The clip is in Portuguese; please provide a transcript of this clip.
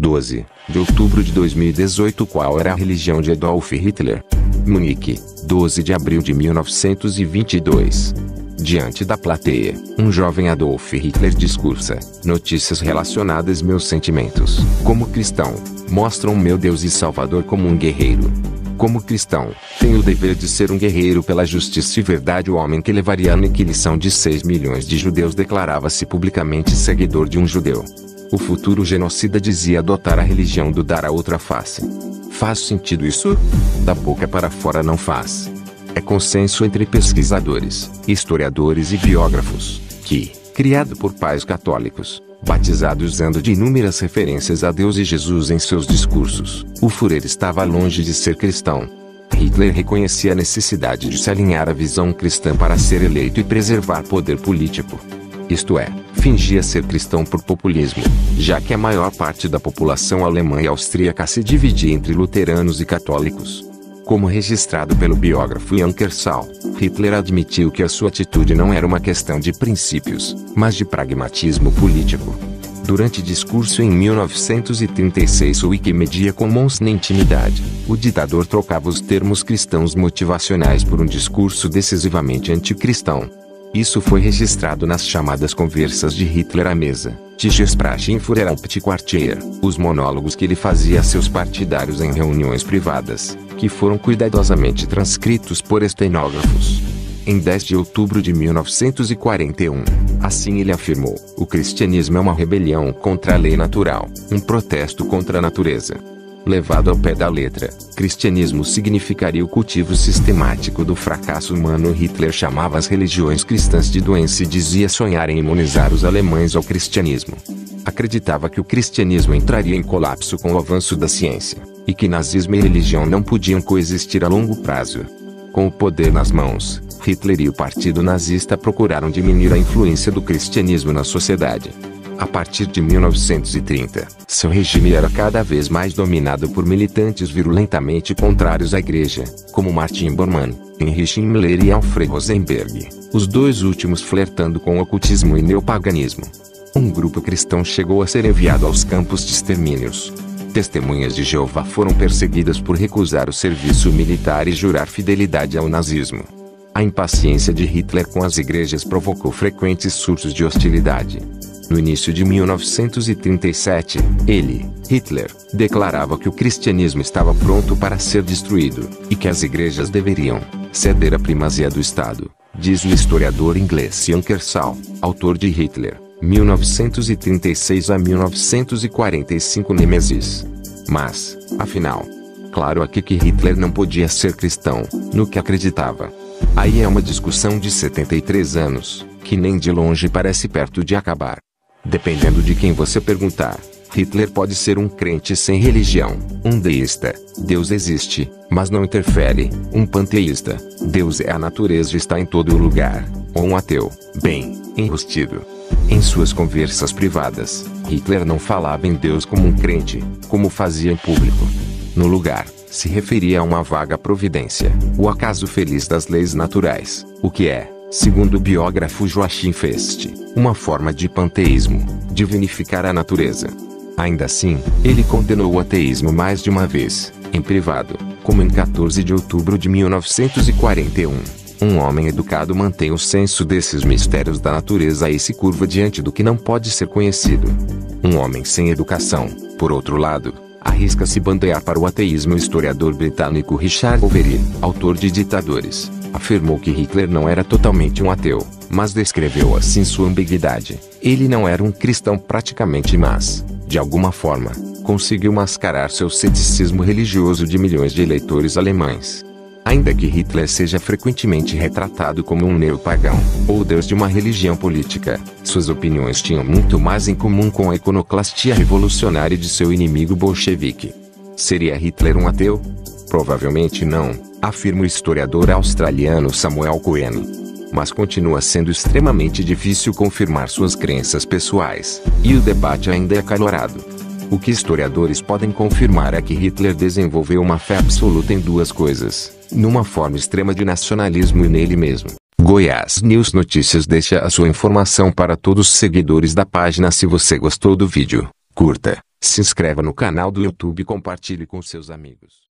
12 de outubro de 2018. Qual era a religião de Adolf Hitler? Munique, 12 de abril de 1922. Diante da plateia, um jovem Adolf Hitler discursa: notícias relacionadas meus sentimentos. Como cristão, mostram meu Deus e Salvador como um guerreiro. Como cristão, tenho o dever de ser um guerreiro pela justiça e verdade. O homem que levaria a aniquilação de 6 milhões de judeus declarava-se publicamente seguidor de um judeu. O futuro genocida dizia adotar a religião do dar a outra face. Faz sentido isso? Da boca para fora não faz. É consenso entre pesquisadores, historiadores e biógrafos, que, criado por pais católicos, batizado usando de inúmeras referências a Deus e Jesus em seus discursos, o Führer estava longe de ser cristão. Hitler reconhecia a necessidade de se alinhar à visão cristã para ser eleito e preservar poder político. Isto é, fingia ser cristão por populismo, já que a maior parte da população alemã e austríaca se dividia entre luteranos e católicos. Como registrado pelo biógrafo Jan Kersau, Hitler admitiu que a sua atitude não era uma questão de princípios, mas de pragmatismo político. Durante discurso em 1936 o Wikimedia Commons na intimidade, o ditador trocava os termos cristãos motivacionais por um discurso decisivamente anticristão. Isso foi registrado nas chamadas conversas de Hitler à mesa, Tischgespräche im Führerhauptquartier, os monólogos que ele fazia a seus partidários em reuniões privadas, que foram cuidadosamente transcritos por estenógrafos. Em 10 de outubro de 1941, assim ele afirmou: o cristianismo é uma rebelião contra a lei natural, um protesto contra a natureza. Levado ao pé da letra, cristianismo significaria o cultivo sistemático do fracasso humano. Hitler chamava as religiões cristãs de doença e dizia sonhar em imunizar os alemães ao cristianismo. Acreditava que o cristianismo entraria em colapso com o avanço da ciência, e que nazismo e religião não podiam coexistir a longo prazo. Com o poder nas mãos, Hitler e o partido nazista procuraram diminuir a influência do cristianismo na sociedade. A partir de 1930, seu regime era cada vez mais dominado por militantes virulentamente contrários à igreja, como Martin Bormann, Heinrich Himmler e Alfred Rosenberg, os dois últimos flertando com ocultismo e neopaganismo. Um grupo cristão chegou a ser enviado aos campos de extermínios. Testemunhas de Jeová foram perseguidas por recusar o serviço militar e jurar fidelidade ao nazismo. A impaciência de Hitler com as igrejas provocou frequentes surtos de hostilidade. No início de 1937, Hitler, declarava que o cristianismo estava pronto para ser destruído, e que as igrejas deveriam ceder a primazia do Estado, diz o historiador inglês Jan Kersau, autor de Hitler, 1936 a 1945 Nemesis. Mas, afinal, claro aqui que Hitler não podia ser cristão, no que acreditava. Aí é uma discussão de 73 anos, que nem de longe parece perto de acabar. Dependendo de quem você perguntar, Hitler pode ser um crente sem religião, um deísta, Deus existe, mas não interfere, um panteísta, Deus é a natureza e está em todo lugar, ou um ateu, bem, enrustido. Em suas conversas privadas, Hitler não falava em Deus como um crente, como fazia em público. No lugar, se referia a uma vaga providência, o acaso feliz das leis naturais, o que é, segundo o biógrafo Joachim Fest, uma forma de panteísmo, divinificar a natureza. Ainda assim, ele condenou o ateísmo mais de uma vez, em privado, como em 14 de outubro de 1941. Um homem educado mantém o senso desses mistérios da natureza e se curva diante do que não pode ser conhecido. Um homem sem educação, por outro lado, arrisca-se bandear para o ateísmo. O historiador britânico Richard Overy, autor de Ditadores, afirmou que Hitler não era totalmente um ateu, mas descreveu assim sua ambiguidade. Ele não era um cristão praticamente, mas, de alguma forma, conseguiu mascarar seu ceticismo religioso de milhões de eleitores alemães. Ainda que Hitler seja frequentemente retratado como um neopagão, ou deus de uma religião política, suas opiniões tinham muito mais em comum com a iconoclastia revolucionária de seu inimigo bolchevique. Seria Hitler um ateu? Provavelmente não, afirma o historiador australiano Samuel Cohen. Mas continua sendo extremamente difícil confirmar suas crenças pessoais, e o debate ainda é acalorado. O que historiadores podem confirmar é que Hitler desenvolveu uma fé absoluta em duas coisas, numa forma extrema de nacionalismo e nele mesmo. Goiás News Notícias deixa a sua informação para todos os seguidores da página. Se você gostou do vídeo, curta, Se inscreva no canal do YouTube e compartilhe com seus amigos.